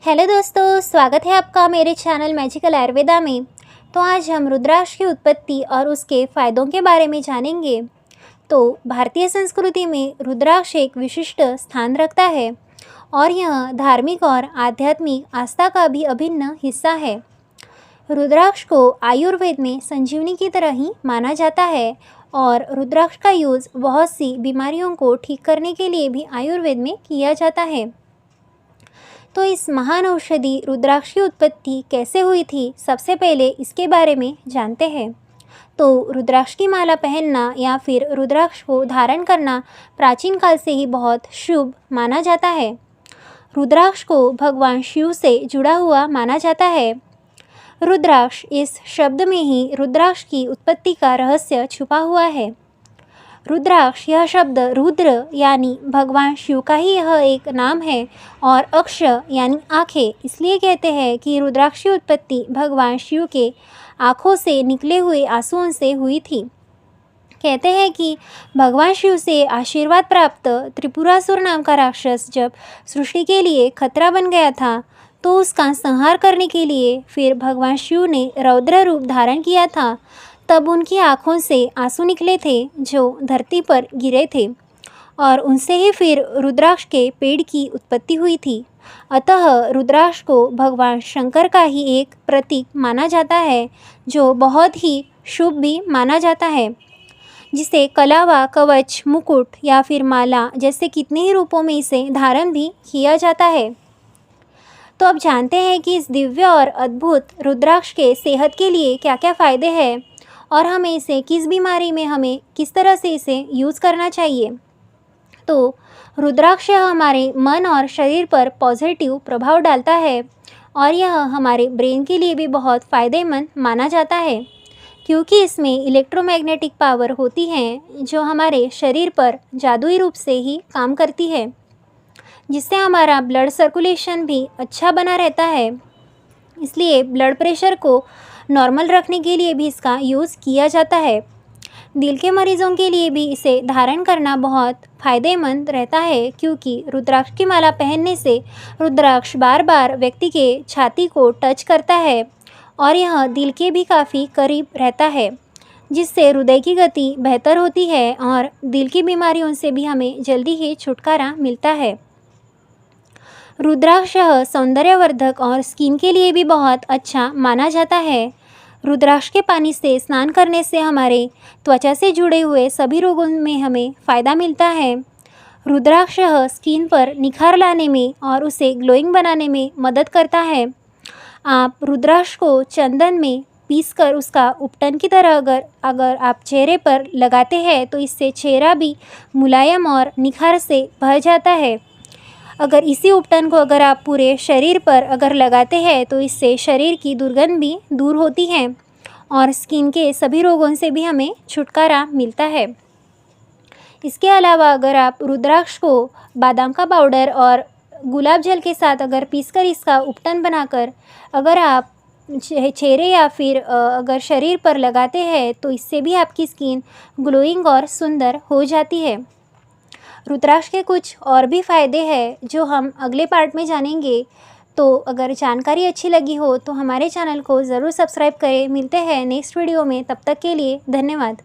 Hello दोस्तों, स्वागत है आपका मेरे चैनल मैजिकल आयुर्वेदा में। तो आज हम रुद्राक्ष की उत्पत्ति और उसके फ़ायदों के बारे में जानेंगे। तो भारतीय संस्कृति में रुद्राक्ष एक विशिष्ट स्थान रखता है और यह धार्मिक और आध्यात्मिक आस्था का भी अभिन्न हिस्सा है। रुद्राक्ष को आयुर्वेद में संजीवनी की तरह ही माना जाता है और रुद्राक्ष का यूज़ बहुत सी बीमारियों को ठीक करने के लिए भी आयुर्वेद में किया जाता है। तो इस महान औषधि रुद्राक्ष की उत्पत्ति कैसे हुई थी, सबसे पहले इसके बारे में जानते हैं। तो रुद्राक्ष की माला पहनना या फिर रुद्राक्ष को धारण करना प्राचीन काल से ही बहुत शुभ माना जाता है। रुद्राक्ष को भगवान शिव से जुड़ा हुआ माना जाता है। रुद्राक्ष, इस शब्द में ही रुद्राक्ष की उत्पत्ति का रहस्य छुपा हुआ है। रुद्राक्ष, यह शब्द रुद्र यानी भगवान शिव का ही यह एक नाम है और अक्ष यानी आँखें, इसलिए कहते हैं कि रुद्राक्ष की उत्पत्ति भगवान शिव के आँखों से निकले हुए आंसुओं से हुई थी। कहते हैं कि भगवान शिव से आशीर्वाद प्राप्त त्रिपुरासुर नाम का राक्षस जब सृष्टि के लिए खतरा बन गया था, तो उसका संहार करने के लिए फिर भगवान शिव ने रौद्र रूप धारण किया था। तब उनकी आँखों से आंसू निकले थे जो धरती पर गिरे थे और उनसे ही फिर रुद्राक्ष के पेड़ की उत्पत्ति हुई थी। अतः रुद्राक्ष को भगवान शंकर का ही एक प्रतीक माना जाता है, जो बहुत ही शुभ भी माना जाता है, जिसे कलावा, कवच, मुकुट या फिर माला जैसे कितने ही रूपों में इसे धारण भी किया जाता है। तो अब जानते हैं कि इस दिव्य और अद्भुत रुद्राक्ष के सेहत के लिए क्या क्या फ़ायदे हैं और हमें इसे किस बीमारी में हमें किस तरह से इसे यूज़ करना चाहिए। तो रुद्राक्ष हमारे मन और शरीर पर पॉजिटिव प्रभाव डालता है और यह हमारे ब्रेन के लिए भी बहुत फ़ायदेमंद माना जाता है, क्योंकि इसमें इलेक्ट्रोमैग्नेटिक पावर होती है जो हमारे शरीर पर जादुई रूप से ही काम करती है, जिससे हमारा ब्लड सर्कुलेशन भी अच्छा बना रहता है। इसलिए ब्लड प्रेशर को नॉर्मल रखने के लिए भी इसका यूज़ किया जाता है। दिल के मरीजों के लिए भी इसे धारण करना बहुत फ़ायदेमंद रहता है, क्योंकि रुद्राक्ष की माला पहनने से रुद्राक्ष बार बार व्यक्ति के छाती को टच करता है और यह दिल के भी काफ़ी करीब रहता है, जिससे हृदय की गति बेहतर होती है और दिल की बीमारियों से भी हमें जल्दी ही छुटकारा मिलता है। रुद्राक्ष सौंदर्यवर्धक और स्किन के लिए भी बहुत अच्छा माना जाता है। रुद्राक्ष के पानी से स्नान करने से हमारे त्वचा से जुड़े हुए सभी रोगों में हमें फ़ायदा मिलता है। रुद्राक्ष स्किन पर निखार लाने में और उसे ग्लोइंग बनाने में मदद करता है। आप रुद्राक्ष को चंदन में पीसकर उसका उपटन की तरह अगर आप चेहरे पर लगाते हैं तो इससे चेहरा भी मुलायम और निखार से भर जाता है। अगर इसी उपटन को अगर आप पूरे शरीर पर अगर लगाते हैं तो इससे शरीर की दुर्गंध भी दूर होती है और स्किन के सभी रोगों से भी हमें छुटकारा मिलता है। इसके अलावा अगर आप रुद्राक्ष को बादाम का पाउडर और गुलाब जल के साथ अगर पीसकर इसका उपटन बनाकर अगर आप चेहरे या फिर अगर शरीर पर लगाते हैं तो इससे भी आपकी स्किन ग्लोइंग और सुंदर हो जाती है। रुद्राक्ष के कुछ और भी फ़ायदे हैं जो हम अगले पार्ट में जानेंगे। तो अगर जानकारी अच्छी लगी हो तो हमारे चैनल को ज़रूर सब्सक्राइब करें। मिलते हैं नेक्स्ट वीडियो में, तब तक के लिए धन्यवाद।